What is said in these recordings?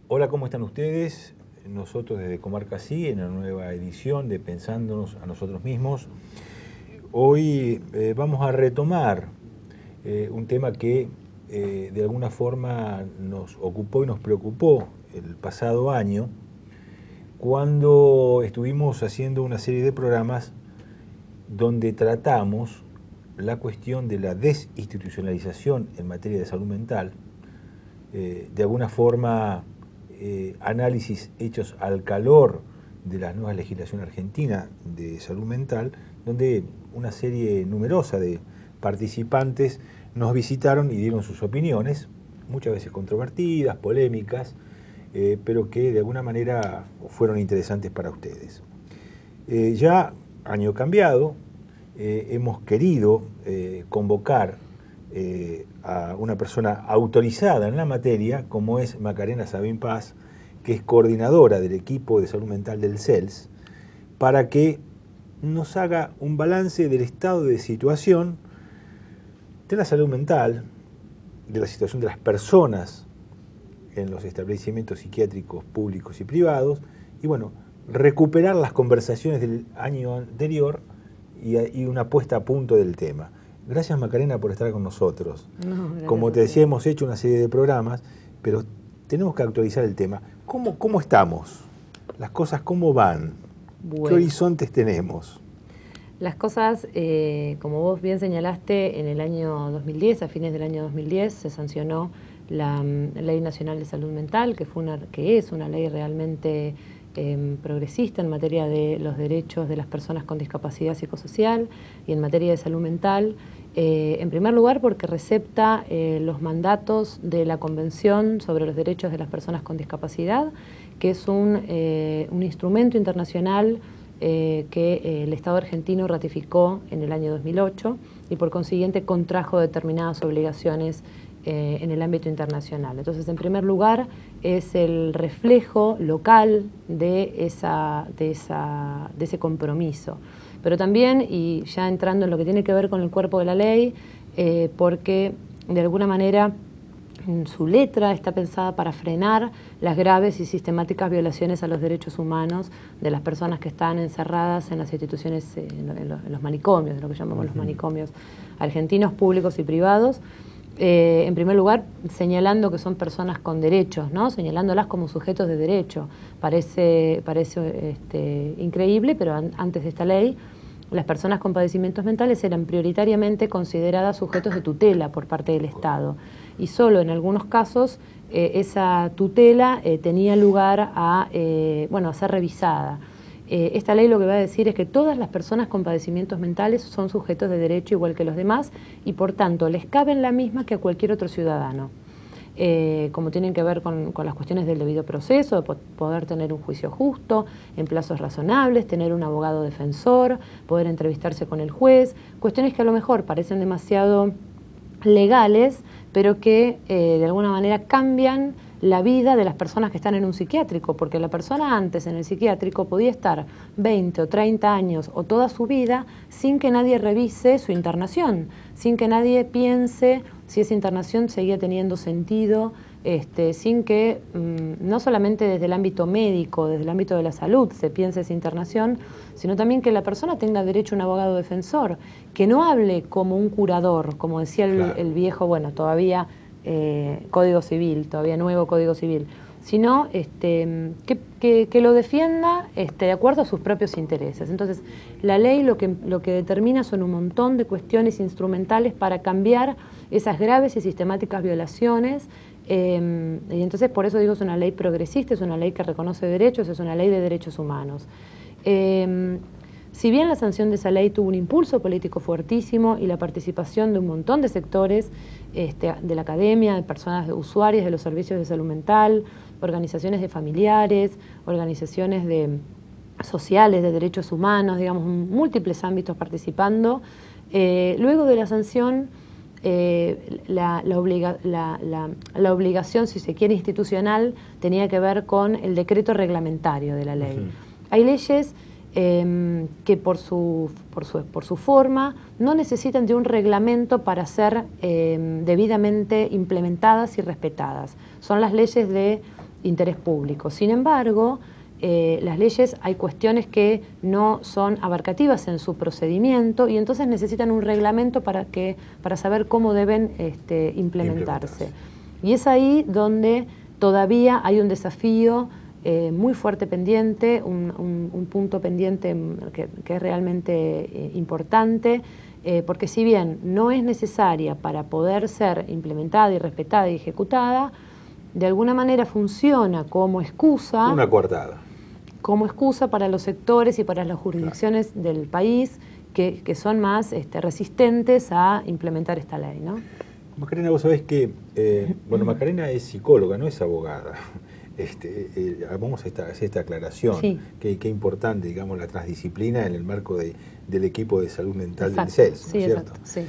Hola, ¿cómo están ustedes? Nosotros desde Comarca Sí, en la nueva edición de Pensándonos a Nosotros Mismos. Hoy vamos a retomar un tema que de alguna forma nos ocupó y nos preocupó el pasado año, cuando estuvimos haciendo una serie de programas donde tratamos la cuestión de la desinstitucionalización en materia de salud mental, de alguna forma análisis hechos al calor de la nueva legislación argentina de salud mental, donde una serie numerosa de participantes nos visitaron y dieron sus opiniones, muchas veces controvertidas, polémicas, pero que de alguna manera fueron interesantes para ustedes. Ya año cambiado, hemos querido convocar a una persona autorizada en la materia, como es Macarena Sabín Paz, que es coordinadora del equipo de salud mental del CELS, para que nos haga un balance del estado de situación de la salud mental, de la situación de las personas en los establecimientos psiquiátricos públicos y privados, y bueno, recuperar las conversaciones del año anterior y una puesta a punto del tema. Gracias, Macarena, por estar con nosotros. No, como te decía, hemos hecho una serie de programas, pero tenemos que actualizar el tema. ¿Cómo estamos? Las cosas, ¿cómo van? Bueno, ¿Qué horizontes tenemos? las cosas, como vos bien señalaste, en el año 2010, a fines del año 2010, se sancionó la Ley Nacional de Salud Mental, que es una ley realmente progresista en materia de los derechos de las personas con discapacidad psicosocial y en materia de salud mental. En primer lugar, porque recepta los mandatos de la Convención sobre los Derechos de las Personas con Discapacidad, que es un instrumento internacional que el Estado argentino ratificó en el año 2008 y por consiguiente contrajo determinadas obligaciones en el ámbito internacional. Entonces, en primer lugar, es el reflejo local de ese compromiso. Pero también, y ya entrando en lo que tiene que ver con el cuerpo de la ley, porque de alguna manera su letra está pensada para frenar las graves y sistemáticas violaciones a los derechos humanos de las personas que están encerradas en las instituciones, en los manicomios, lo que llamamos los manicomios argentinos, públicos y privados. En primer lugar, señalando que son personas con derechos, ¿no? Señalándolas como sujetos de derecho. Parece increíble, pero antes de esta ley, las personas con padecimientos mentales eran prioritariamente consideradas sujetos de tutela por parte del Estado. Y solo en algunos casos esa tutela tenía lugar a ser revisada. Esta ley lo que va a decir es que todas las personas con padecimientos mentales son sujetos de derecho igual que los demás y por tanto les caben la misma que a cualquier otro ciudadano. Como tienen que ver con las cuestiones del debido proceso, de poder tener un juicio justo, en plazos razonables, tener un abogado defensor, poder entrevistarse con el juez, cuestiones que a lo mejor parecen demasiado legales, pero que de alguna manera cambian la vida de las personas que están en un psiquiátrico, porque la persona antes en el psiquiátrico podía estar 20 o 30 años o toda su vida sin que nadie revise su internación, sin que nadie piense si esa internación seguía teniendo sentido, sin que no solamente desde el ámbito médico, desde el ámbito de la salud se piense esa internación, sino también que la persona tenga derecho a un abogado defensor, que no hable como un curador, como decía el viejo, bueno, todavía Código Civil, todavía nuevo Código Civil, sino que lo defienda de acuerdo a sus propios intereses. Entonces, la ley lo que determina son un montón de cuestiones instrumentales para cambiar esas graves y sistemáticas violaciones, y entonces por eso digo es una ley progresista, es una ley que reconoce derechos, es una ley de derechos humanos. Si bien la sanción de esa ley tuvo un impulso político fuertísimo y la participación de un montón de sectores de la academia, de personas usuarias de los servicios de salud mental, organizaciones de familiares, organizaciones sociales de derechos humanos, digamos, múltiples ámbitos participando, luego de la sanción, la obligación, si se quiere, institucional tenía que ver con el decreto reglamentario de la ley. Hay leyes que por su forma no necesitan de un reglamento para ser debidamente implementadas y respetadas. Son las leyes de interés público. Sin embargo, las leyes, hay cuestiones que no son abarcativas en su procedimiento y entonces necesitan un reglamento para saber cómo deben implementarse. Y es ahí donde todavía hay un desafío muy fuerte pendiente, un punto pendiente que es realmente importante, porque si bien no es necesaria para poder ser implementada y respetada y ejecutada, de alguna manera funciona como excusa. Una coartada. Como excusa para los sectores y para las jurisdicciones del país que son más resistentes a implementar esta ley, ¿no? Macarena, vos sabés que, bueno, Macarena es psicóloga, no es abogada. Vamos a hacer esta aclaración, sí. que importante, digamos, la transdisciplina en el marco del equipo de salud mental exacto, del CELS, ¿no sí, es cierto? Exacto, sí.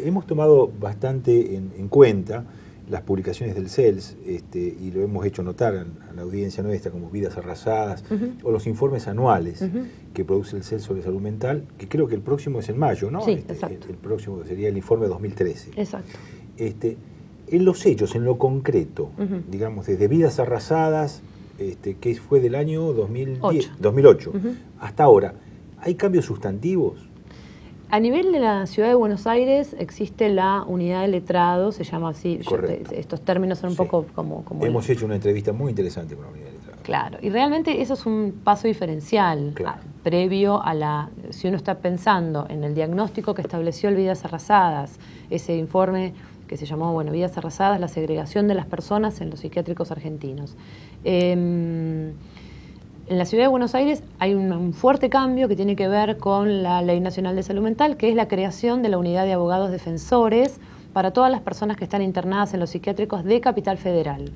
Hemos tomado bastante en cuenta las publicaciones del CELS, y lo hemos hecho notar a la audiencia nuestra, como Vidas Arrasadas, o los informes anuales que produce el CELS sobre salud mental, que creo que el próximo es en mayo, ¿no? Sí, exacto. El próximo sería el informe 2013. Exacto. En los hechos, en lo concreto, digamos, desde Vidas Arrasadas, que fue del año 2008, hasta ahora, ¿hay cambios sustantivos? A nivel de la Ciudad de Buenos Aires existe la unidad de letrados, se llama así. Estos términos son un poco como Hemos hecho una entrevista muy interesante con la unidad de letrados. Claro, y realmente eso es un paso diferencial, previo a si uno está pensando en el diagnóstico que estableció el Vidas Arrasadas, ese informe que se llamó, bueno, Vidas Arrasadas, la segregación de las personas en los psiquiátricos argentinos. En la Ciudad de Buenos Aires hay un fuerte cambio que tiene que ver con la Ley Nacional de Salud Mental, que es la creación de la unidad de abogados defensores para todas las personas que están internadas en los psiquiátricos de Capital Federal.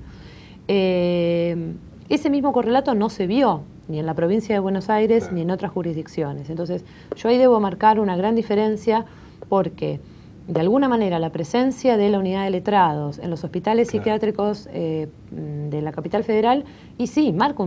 Ese mismo correlato no se vio ni en la provincia de Buenos Aires ni en otras jurisdicciones. Entonces, yo ahí debo marcar una gran diferencia porque, de alguna manera, la presencia de la unidad de letrados en los hospitales psiquiátricos de la Capital Federal, y sí, marca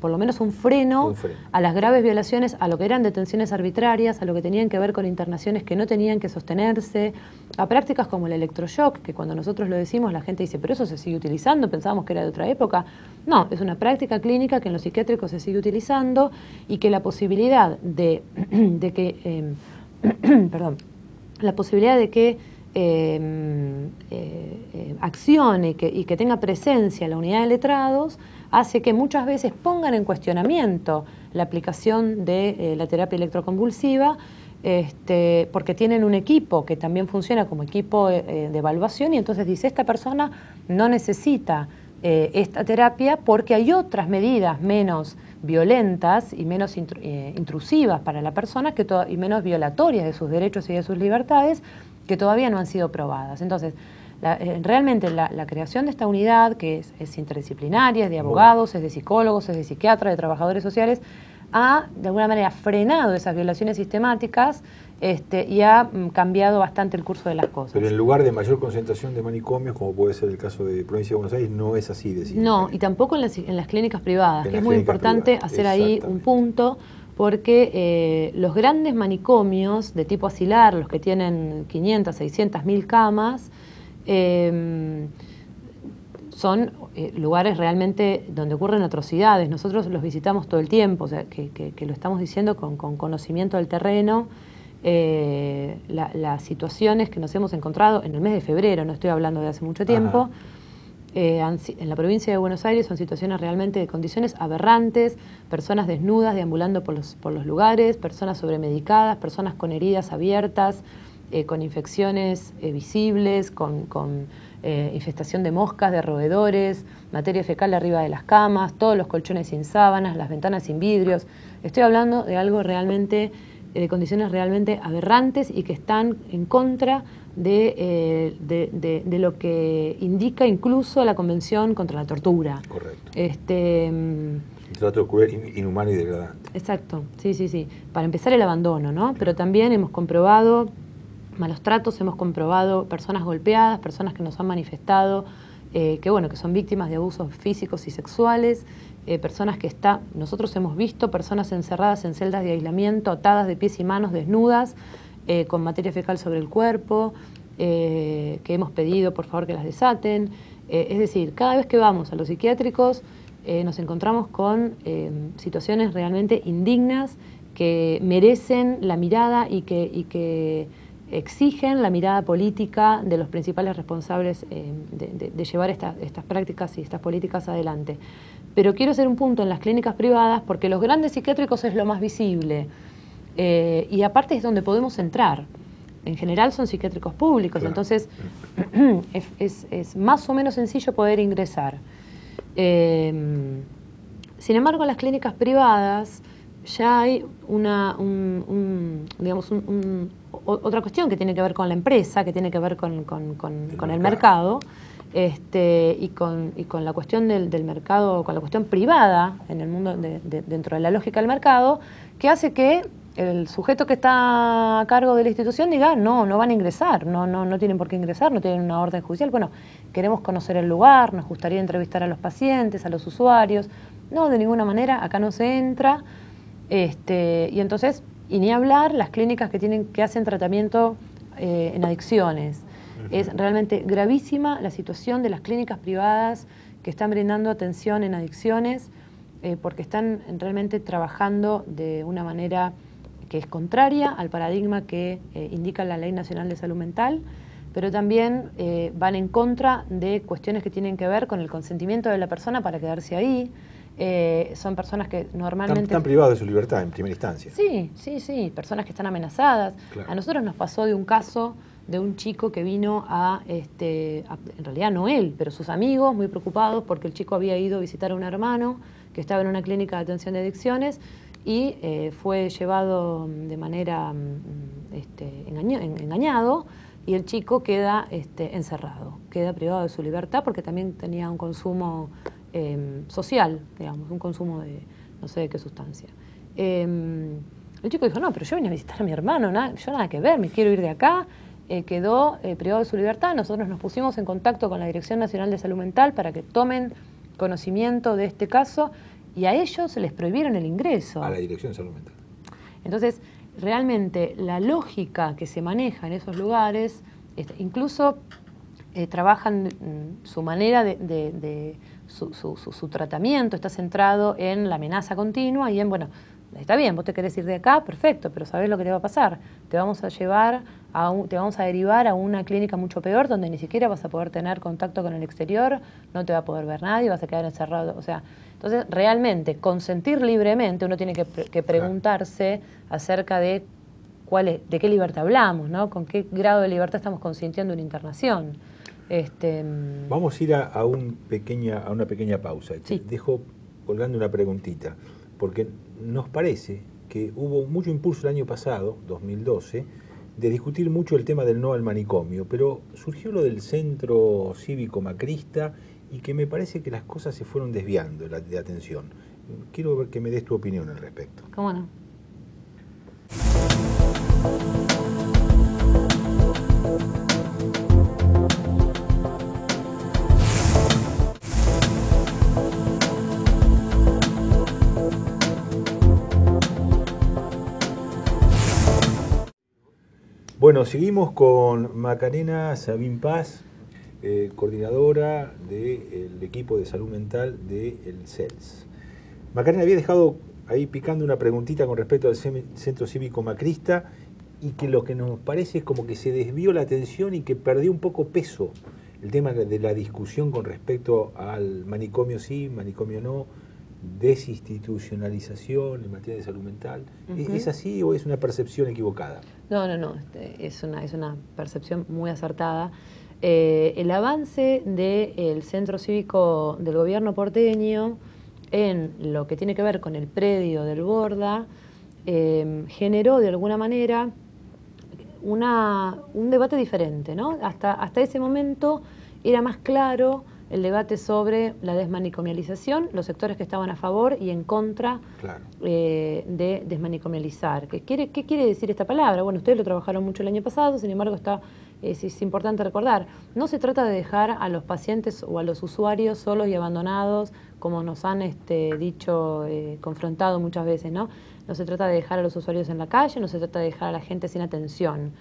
por lo menos un freno a las graves violaciones, a lo que eran detenciones arbitrarias, a lo que tenían que ver con internaciones que no tenían que sostenerse, a prácticas como el electroshock, que cuando nosotros lo decimos la gente dice, pero eso se sigue utilizando, pensábamos que era de otra época. No, es una práctica clínica que en los psiquiátricos se sigue utilizando y que la posibilidad de que... perdón. La posibilidad de que accione y que tenga presencia la unidad de letrados hace que muchas veces pongan en cuestionamiento la aplicación de la terapia electroconvulsiva, porque tienen un equipo que también funciona como equipo de evaluación y entonces dice, esta persona no necesita esta terapia porque hay otras medidas menos violentas y menos intrusivas para la persona y menos violatorias de sus derechos y de sus libertades que todavía no han sido probadas. Entonces, realmente la creación de esta unidad, que es interdisciplinaria, es de abogados, es de psicólogos, es de psiquiatras, de trabajadores sociales, ha de alguna manera frenado esas violaciones sistemáticas y ha cambiado bastante el curso de las cosas. Pero en lugar de mayor concentración de manicomios, como puede ser el caso de Provincia de Buenos Aires, no es así de simple. No, y tampoco en las clínicas privadas, que es muy importante hacer ahí un punto, porque los grandes manicomios de tipo asilar, los que tienen 500, 600, 1000 camas, son lugares realmente donde ocurren atrocidades. Nosotros los visitamos todo el tiempo, o sea, que lo estamos diciendo con conocimiento del terreno. Las situaciones que nos hemos encontrado en el mes de febrero, no estoy hablando de hace mucho tiempo, en la provincia de Buenos Aires son situaciones realmente de condiciones aberrantes, personas desnudas deambulando por los lugares, personas sobremedicadas, personas con heridas abiertas, con infecciones visibles, con infestación de moscas, de roedores, materia fecal arriba de las camas, todos los colchones sin sábanas, las ventanas sin vidrios. Estoy hablando de algo realmente, de condiciones realmente aberrantes y que están en contra de lo que indica incluso la Convención contra la Tortura. Correcto. Un trato cruel, inhumano y degradante. Exacto, sí. Para empezar, el abandono, ¿no? Pero también hemos comprobado malos tratos, hemos comprobado personas golpeadas, personas que nos han manifestado que son víctimas de abusos físicos y sexuales, personas nosotros hemos visto personas encerradas en celdas de aislamiento, atadas de pies y manos, desnudas, con materia fecal sobre el cuerpo, que hemos pedido por favor que las desaten. Es decir, cada vez que vamos a los psiquiátricos nos encontramos con situaciones realmente indignas que merecen la mirada y que exigen la mirada política de los principales responsables de llevar estas prácticas y estas políticas adelante. Pero quiero hacer un punto en las clínicas privadas porque los grandes psiquiátricos es lo más visible y aparte es donde podemos entrar. En general son psiquiátricos públicos, claro. Entonces es más o menos sencillo poder ingresar. Sin embargo, en las clínicas privadas ya hay otra cuestión que tiene que ver con la empresa, que tiene que ver con el mercado, y con la cuestión del mercado, con la cuestión privada en el mundo, dentro de la lógica del mercado, que hace que el sujeto que está a cargo de la institución diga, no van a ingresar, no tienen por qué ingresar, no tienen una orden judicial. Bueno, queremos conocer el lugar, nos gustaría entrevistar a los pacientes, a los usuarios. No, de ninguna manera, acá no se entra. Y entonces, y ni hablar las clínicas que hacen tratamiento en adicciones. Es realmente gravísima la situación de las clínicas privadas que están brindando atención en adicciones, porque están realmente trabajando de una manera que es contraria al paradigma que indica la Ley Nacional de Salud Mental, pero también van en contra de cuestiones que tienen que ver con el consentimiento de la persona para quedarse ahí. Son personas que normalmente... Están privados de su libertad en primera instancia. Sí, personas que están amenazadas. Claro. A nosotros nos pasó de un caso de un chico que vino en realidad no él, pero sus amigos muy preocupados porque el chico había ido a visitar a un hermano que estaba en una clínica de atención de adicciones y fue llevado de manera engañado y el chico queda encerrado, queda privado de su libertad porque también tenía un consumo social, digamos, un consumo de no sé de qué sustancia. El chico dijo, no, pero yo vine a visitar a mi hermano, yo nada que ver, me quiero ir de acá. Quedó privado de su libertad. Nosotros nos pusimos en contacto con la Dirección Nacional de Salud Mental para que tomen conocimiento de este caso y a ellos les prohibieron el ingreso. A la Dirección de Salud Mental. Entonces, realmente la lógica que se maneja en esos lugares, incluso trabajan su manera su tratamiento está centrado en la amenaza continua y en, bueno, está bien, vos te querés ir de acá, perfecto, pero ¿sabés lo que te va a pasar? Te vamos a derivar a una clínica mucho peor donde ni siquiera vas a poder tener contacto con el exterior, no te va a poder ver nadie, vas a quedar encerrado. O sea, entonces realmente consentir libremente uno tiene que preguntarse acerca de de qué libertad hablamos, ¿no? Con qué grado de libertad estamos consintiendo una internación. Vamos a ir a una pequeña pausa. Sí. Dejo colgando una preguntita, porque nos parece que hubo mucho impulso el año pasado, 2012, de discutir mucho el tema del no al manicomio, pero surgió lo del centro cívico macrista y que me parece que las cosas se fueron desviando de atención. Quiero ver que me des tu opinión al respecto. ¿Cómo no? Bueno, seguimos con Macarena Sabín Paz, coordinadora del equipo de salud mental del CELS. Macarena había dejado ahí picando una preguntita con respecto al centro cívico macrista y que lo que nos parece es como que se desvió la atención y que perdió un poco peso el tema de la discusión con respecto al manicomio sí, manicomio no, desinstitucionalización en materia de salud mental. ¿Es así o es una percepción equivocada? No, es una percepción muy acertada. El avance del centro cívico del gobierno porteño en lo que tiene que ver con el predio del Borda generó de alguna manera un debate diferente, ¿no? Hasta ese momento era más claro el debate sobre la desmanicomialización, los sectores que estaban a favor y en contra de desmanicomializar. ¿Qué quiere decir esta palabra? Bueno, ustedes lo trabajaron mucho el año pasado, sin embargo es importante recordar, no se trata de dejar a los pacientes o a los usuarios solos y abandonados, como nos han confrontado muchas veces, ¿no? No se trata de dejar a los usuarios en la calle, no se trata de dejar a la gente sin atención.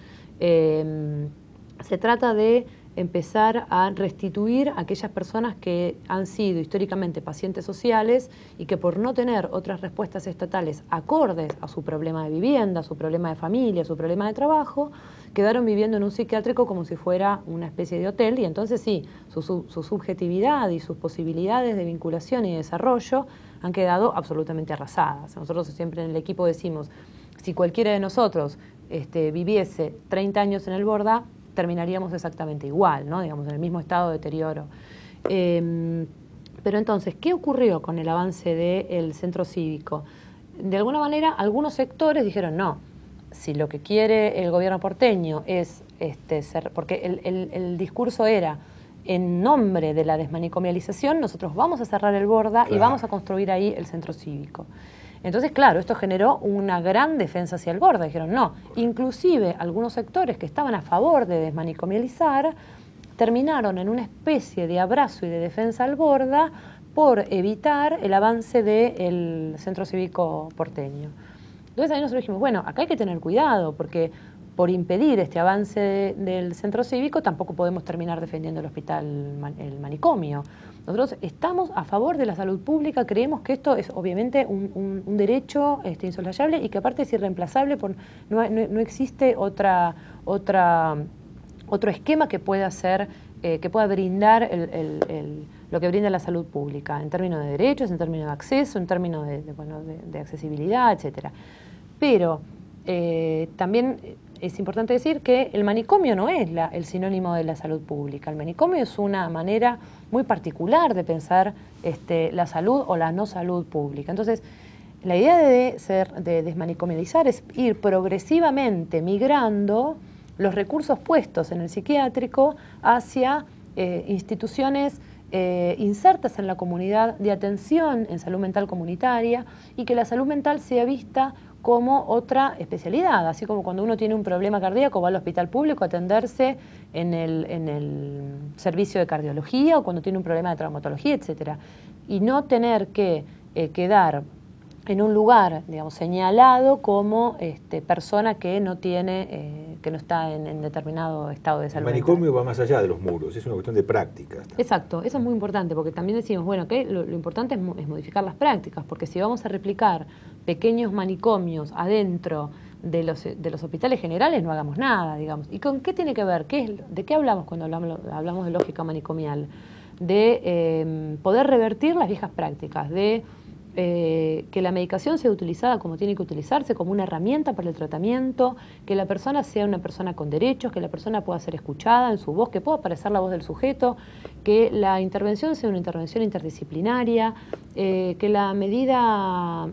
se trata de empezar a restituir a aquellas personas que han sido históricamente pacientes sociales y que por no tener otras respuestas estatales acordes a su problema de vivienda, a su problema de familia, a su problema de trabajo, quedaron viviendo en un psiquiátrico como si fuera una especie de hotel, y entonces sí, su subjetividad y sus posibilidades de vinculación y desarrollo han quedado absolutamente arrasadas. Nosotros siempre en el equipo decimos, si cualquiera de nosotros viviese 30 años en el Borda, terminaríamos exactamente igual, ¿no? Digamos, en el mismo estado de deterioro. Pero entonces, ¿qué ocurrió con el avance del centro cívico? De alguna manera, algunos sectores dijeron, no, si lo que quiere el gobierno porteño es porque el discurso era, en nombre de la desmanicomialización, nosotros vamos a cerrar el Borda, claro, y vamos a construir ahí el centro cívico. Entonces, claro, esto generó una gran defensa hacia el Borda. Dijeron, no, inclusive algunos sectores que estaban a favor de desmanicomializar terminaron en una especie de abrazo y de defensa al Borda por evitar el avance del centro cívico porteño. Entonces ahí nosotros dijimos, bueno, acá hay que tener cuidado, porque por impedir este avance del centro cívico tampoco podemos terminar defendiendo el hospital, el manicomio. Nosotros estamos a favor de la salud pública, creemos que esto es obviamente un derecho insoslayable y que aparte es irreemplazable, no existe otro esquema que pueda hacer, que pueda brindar lo que brinda la salud pública, en términos de derechos, en términos de acceso, en términos de accesibilidad, etcétera. Pero también es importante decir que el manicomio no es el sinónimo de la salud pública. El manicomio es una manera muy particular de pensar la salud o la no salud pública. Entonces, la idea de desmanicomializar es ir progresivamente migrando los recursos puestos en el psiquiátrico hacia instituciones insertas en la comunidad de atención en salud mental comunitaria, y que la salud mental sea vista como otra especialidad, así como cuando uno tiene un problema cardíaco va al hospital público a atenderse en el servicio de cardiología, o cuando tiene un problema de traumatología, etcétera, y no tener que quedar en un lugar, digamos, señalado como persona que no tiene, que no está en determinado estado de salud. El manicomio va más allá de los muros, es una cuestión de prácticas. Exacto, eso es muy importante, porque también decimos, bueno, que lo importante es modificar las prácticas, porque si vamos a replicar pequeños manicomios adentro de los hospitales generales, no hagamos nada, digamos. ¿Y con qué tiene que ver? ¿De qué hablamos cuando hablamos de lógica manicomial? De poder revertir las viejas prácticas, de que la medicación sea utilizada como tiene que utilizarse, como una herramienta para el tratamiento, que la persona sea una persona con derechos, que la persona pueda ser escuchada en su voz, que pueda aparecer la voz del sujeto, que la intervención sea una intervención interdisciplinaria, que la medida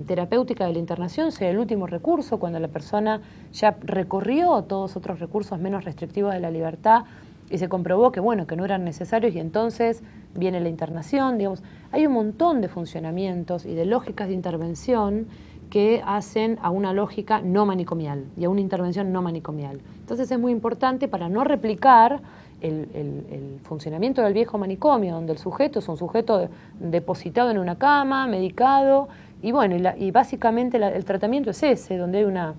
terapéutica de la internación sea el último recurso cuando la persona ya recorrió todos otros recursos menos restrictivos de la libertad y se comprobó que, bueno, que no eran necesarios, y entonces viene la internación, digamos. Hay un montón de funcionamientos y de lógicas de intervención que hacen a una lógica no manicomial y a una intervención no manicomial. Entonces es muy importante, para no replicar el funcionamiento del viejo manicomio, donde el sujeto es un sujeto depositado en una cama, medicado, y bueno, y básicamente el tratamiento es ese, donde hay una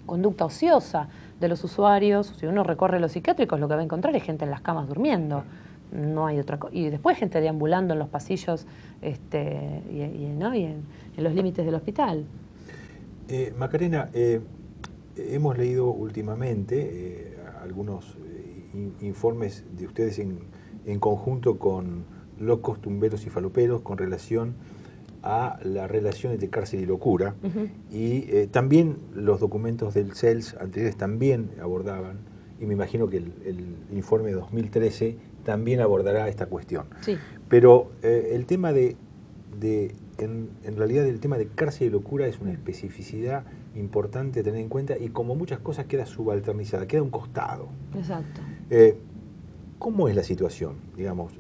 conducta ociosa de los usuarios. Si uno recorre los psiquiátricos, lo que va a encontrar es gente en las camas durmiendo. No hay otra cosa. Y después gente deambulando en los pasillos ¿no? y en los límites del hospital. Macarena, hemos leído últimamente algunos informes de ustedes en conjunto con los costumberos y faloperos con relación a la relación entre cárcel y locura, y también los documentos del CELS anteriores también abordaban, y me imagino que el informe de 2013 también abordará esta cuestión. Sí. Pero el tema en realidad el tema de cárcel y locura es una especificidad importante a tener en cuenta, y como muchas cosas queda subalternizada, queda a un costado. Exacto. ¿Cómo es la situación? Digamos,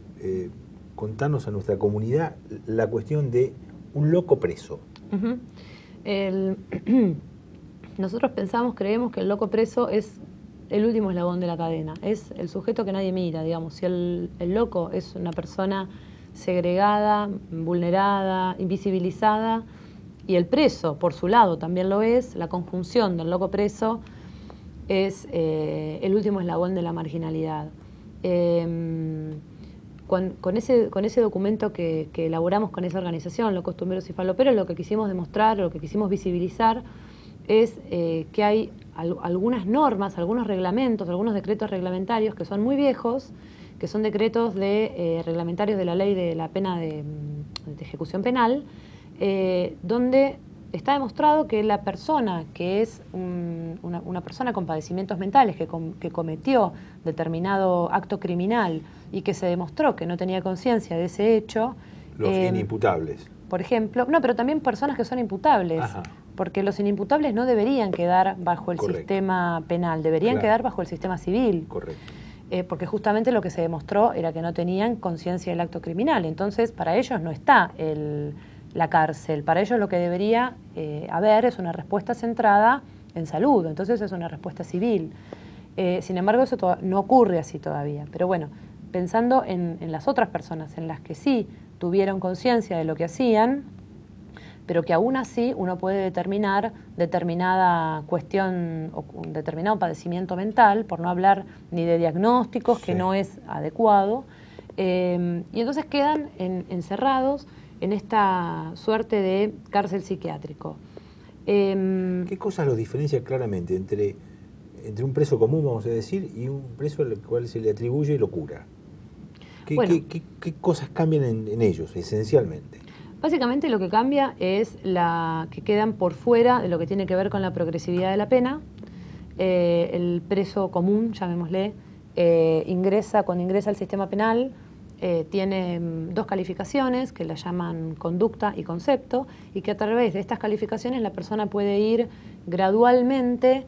contarnos a nuestra comunidad la cuestión de un loco preso. Nosotros creemos que el loco preso es el último eslabón de la cadena, es el sujeto que nadie mira, digamos. Si el loco es una persona segregada, vulnerada, invisibilizada, y el preso, por su lado, también lo es, la conjunción del loco preso es el último eslabón de la marginalidad. Con ese documento que elaboramos con esa organización, Locos, Tumberos y Faloperos, lo que quisimos demostrar, lo que quisimos visibilizar es que hay algunas normas, algunos reglamentos, algunos decretos reglamentarios que son muy viejos, que son decretos reglamentarios de la ley de la pena de ejecución penal, donde está demostrado que la persona que es una persona con padecimientos mentales que cometió determinado acto criminal y que se demostró que no tenía conciencia de ese hecho... Los inimputables. Por ejemplo, no, pero también personas que son imputables. Ajá. Porque los inimputables no deberían quedar bajo el sistema penal, deberían quedar bajo el sistema civil. Correcto. Porque justamente lo que se demostró era que no tenían conciencia del acto criminal. Entonces, para ellos no está la cárcel. Para ellos lo que debería haber es una respuesta centrada en salud. Entonces es una respuesta civil. Sin embargo, eso no ocurre así todavía. Pero bueno, pensando en las otras personas, en las que sí tuvieron conciencia de lo que hacían, pero que aún así uno puede determinar determinada cuestión o un determinado padecimiento mental, por no hablar ni de diagnósticos, que no es adecuado, y entonces quedan encerrados en esta suerte de cárcel psiquiátrico. ¿Qué cosas los diferencia claramente entre un preso común, vamos a decir, y un preso al cual se le atribuye locura? ¿Qué cosas cambian en ellos, esencialmente? Básicamente lo que cambia es que quedan por fuera de lo que tiene que ver con la progresividad de la pena. El preso común, llamémosle, cuando ingresa al sistema penal, tiene dos calificaciones que la llaman conducta y concepto, y que a través de estas calificaciones la persona puede ir gradualmente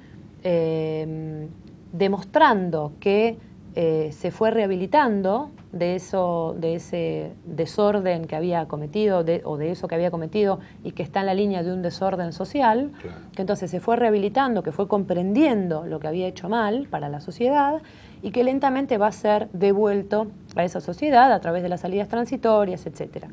demostrando que se fue rehabilitando de ese desorden que había cometido o de eso que había cometido y que está en la línea de un desorden social, que entonces se fue rehabilitando, que fue comprendiendo lo que había hecho mal para la sociedad y que lentamente va a ser devuelto a esa sociedad a través de las salidas transitorias, etc.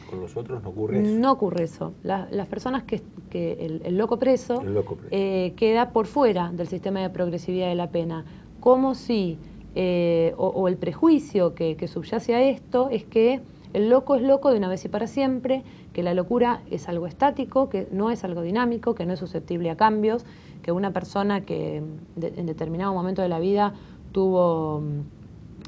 ¿Con los otros no ocurre eso? No ocurre eso. Las personas el loco preso, queda por fuera del sistema de progresividad de la pena, como si... o el prejuicio que subyace a esto es que el loco es loco de una vez y para siempre, que la locura es algo estático, que no es algo dinámico, que no es susceptible a cambios, que una persona que en determinado momento de la vida tuvo...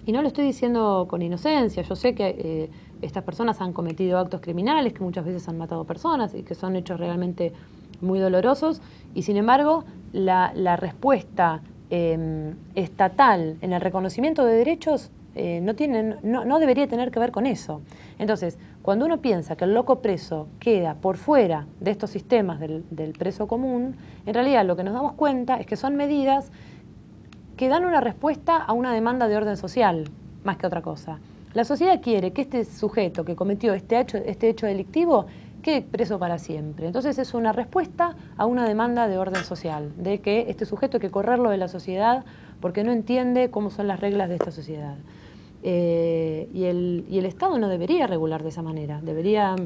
Y no lo estoy diciendo con inocencia, yo sé que estas personas han cometido actos criminales, que muchas veces han matado personas y que son hechos realmente muy dolorosos, y sin embargo la respuesta estatal en el reconocimiento de derechos no debería tener que ver con eso. Entonces, cuando uno piensa que el loco preso queda por fuera de estos sistemas del preso común, en realidad lo que nos damos cuenta es que son medidas que dan una respuesta a una demanda de orden social, más que otra cosa. La sociedad quiere que este sujeto que cometió este hecho delictivo quede preso para siempre. Entonces es una respuesta a una demanda de orden social, de que este sujeto hay que correrlo de la sociedad porque no entiende cómo son las reglas de esta sociedad. Y el Estado no debería regular de esa manera, debería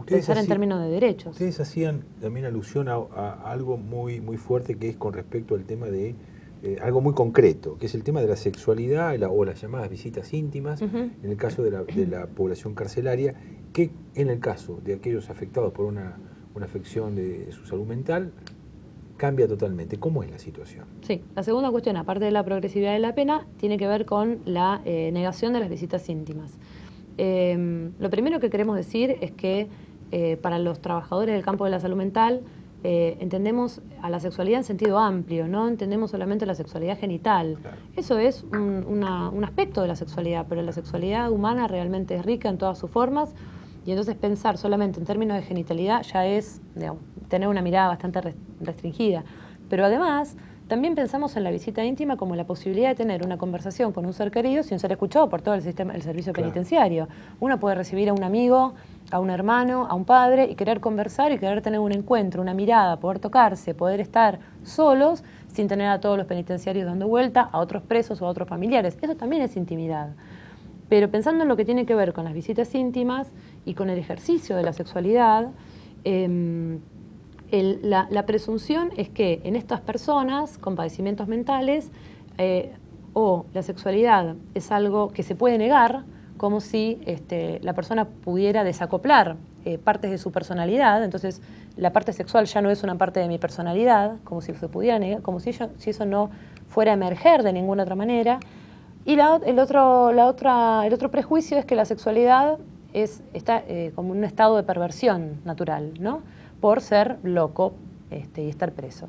pensar en términos de derechos. Ustedes hacían también alusión a algo muy, muy fuerte, que es con respecto al tema de algo muy concreto, que es el tema de la sexualidad o las llamadas visitas íntimas, en el caso de la población carcelaria, que en el caso de aquellos afectados por una afección de su salud mental, cambia totalmente. ¿Cómo es la situación? Sí, la segunda cuestión, aparte de la progresividad de la pena, tiene que ver con la negación de las visitas íntimas. Lo primero que queremos decir es que para los trabajadores del campo de la salud mental, entendemos a la sexualidad en sentido amplio, no entendemos solamente la sexualidad genital. Claro. Eso es un aspecto de la sexualidad, pero la sexualidad humana realmente es rica en todas sus formas, y entonces pensar solamente en términos de genitalidad ya es, digamos, tener una mirada bastante restringida. Pero además, también pensamos en la visita íntima como la posibilidad de tener una conversación con un ser querido sin ser escuchado por todo el servicio penitenciario. Uno puede recibir a un amigo, a un hermano, a un padre y querer conversar y querer tener un encuentro, una mirada, poder tocarse, poder estar solos sin tener a todos los penitenciarios dando vuelta, a otros presos o a otros familiares. Eso también es intimidad. Pero pensando en lo que tiene que ver con las visitas íntimas y con el ejercicio de la sexualidad, La presunción es que en estas personas con padecimientos mentales o la sexualidad es algo que se puede negar, como si la persona pudiera desacoplar partes de su personalidad. Entonces la parte sexual ya no es una parte de mi personalidad, como si se pudiera negar, como si eso no fuera a emerger de ninguna otra manera. Y el otro prejuicio es que la sexualidad está como en un estado de perversión natural, ¿no? Por ser loco y estar preso.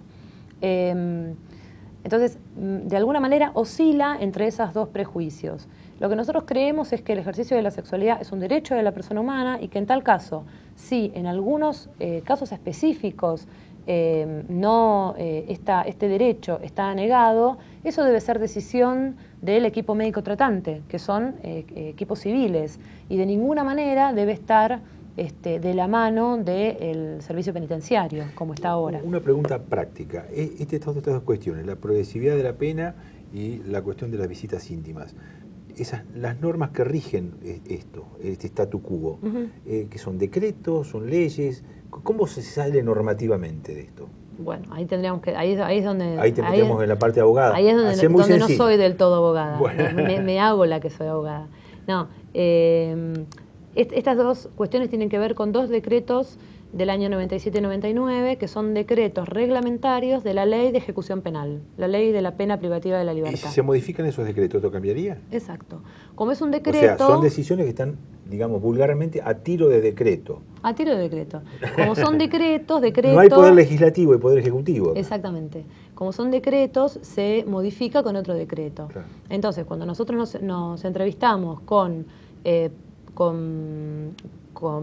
Entonces, de alguna manera oscila entre esos dos prejuicios. Lo que nosotros creemos es que el ejercicio de la sexualidad es un derecho de la persona humana y que en tal caso, si en algunos casos específicos este derecho está negado, eso debe ser decisión del equipo médico tratante, que son equipos civiles, y de ninguna manera debe estar de la mano del servicio penitenciario, como está ahora. Una pregunta práctica. Estas dos cuestiones, la progresividad de la pena y la cuestión de las visitas íntimas. Las normas que rigen este statu quo, que son decretos, son leyes, ¿cómo se sale normativamente de esto? Bueno, ahí tendríamos que, ahí es donde... Ahí te metemos en la parte abogada. Ahí es donde no soy del todo abogada. Bueno. Me hago la que soy abogada. No, estas dos cuestiones tienen que ver con dos decretos del año 97 y 99, que son decretos reglamentarios de la Ley de Ejecución Penal, la Ley de la Pena Privativa de la Libertad. ¿Y si se modifican esos decretos, esto cambiaría? Exacto. Como es un decreto... O sea, son decisiones que están, digamos, vulgarmente a tiro de decreto. A tiro de decreto. Como son decretos... No hay poder legislativo y poder ejecutivo. Exactamente. Como son decretos, se modifica con otro decreto. Claro. Entonces, cuando nosotros nos entrevistamos con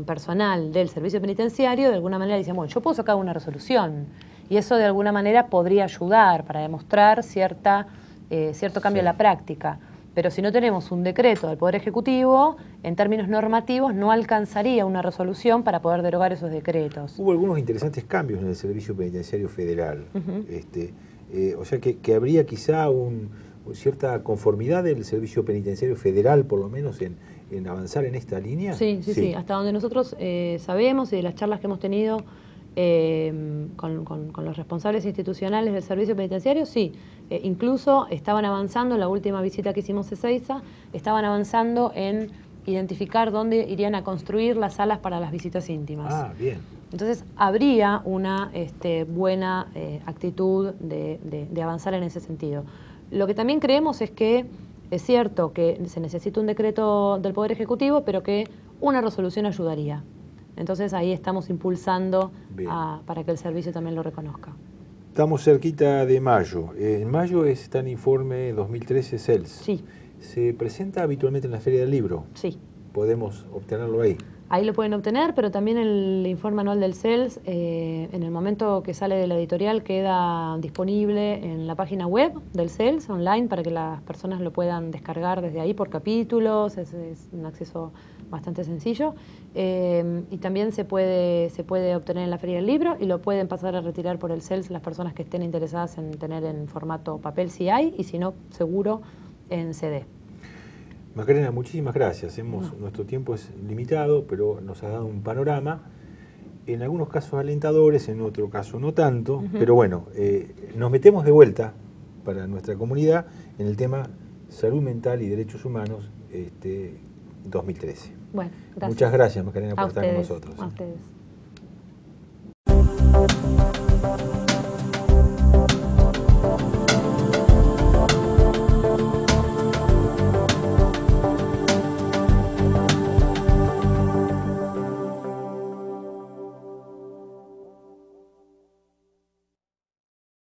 personal del servicio penitenciario, de alguna manera dicen, bueno, yo puedo sacar una resolución y eso de alguna manera podría ayudar para demostrar cierto cambio en la práctica. Pero si no tenemos un decreto del Poder Ejecutivo, en términos normativos no alcanzaría una resolución para poder derogar esos decretos. Hubo algunos interesantes cambios en el Servicio Penitenciario Federal. O sea que habría quizá cierta conformidad del Servicio Penitenciario Federal, por lo menos, en avanzar en esta línea. Sí. Hasta donde nosotros sabemos y de las charlas que hemos tenido con los responsables institucionales del servicio penitenciario, sí. Incluso estaban avanzando, en la última visita que hicimos a Ezeiza, estaban avanzando en identificar dónde irían a construir las salas para las visitas íntimas. Ah, bien. Entonces, habría una buena actitud de avanzar en ese sentido. Lo que también creemos es que es cierto que se necesita un decreto del Poder Ejecutivo, pero que una resolución ayudaría. Entonces ahí estamos impulsando para que el servicio también lo reconozca. Estamos cerquita de mayo. En mayo está el informe 2013 CELS. Sí. ¿Se presenta habitualmente en la Feria del Libro? Sí. ¿Podemos obtenerlo ahí? Ahí lo pueden obtener, pero también el informe anual del CELS, en el momento que sale de la editorial, queda disponible en la página web del CELS, online, para que las personas lo puedan descargar desde ahí por capítulos. Es un acceso bastante sencillo. Y también se puede obtener en la Feria del Libro y lo pueden pasar a retirar por el CELS las personas que estén interesadas en tener en formato papel si hay, y si no, seguro en CD. Macarena, muchísimas gracias. Nuestro tiempo es limitado, pero nos ha dado un panorama, en algunos casos alentadores, en otro caso no tanto, pero bueno, nos metemos de vuelta para nuestra comunidad en el tema salud mental y derechos humanos 2013. Bueno, gracias. Muchas gracias, Macarena, por estar con nosotros. A ustedes.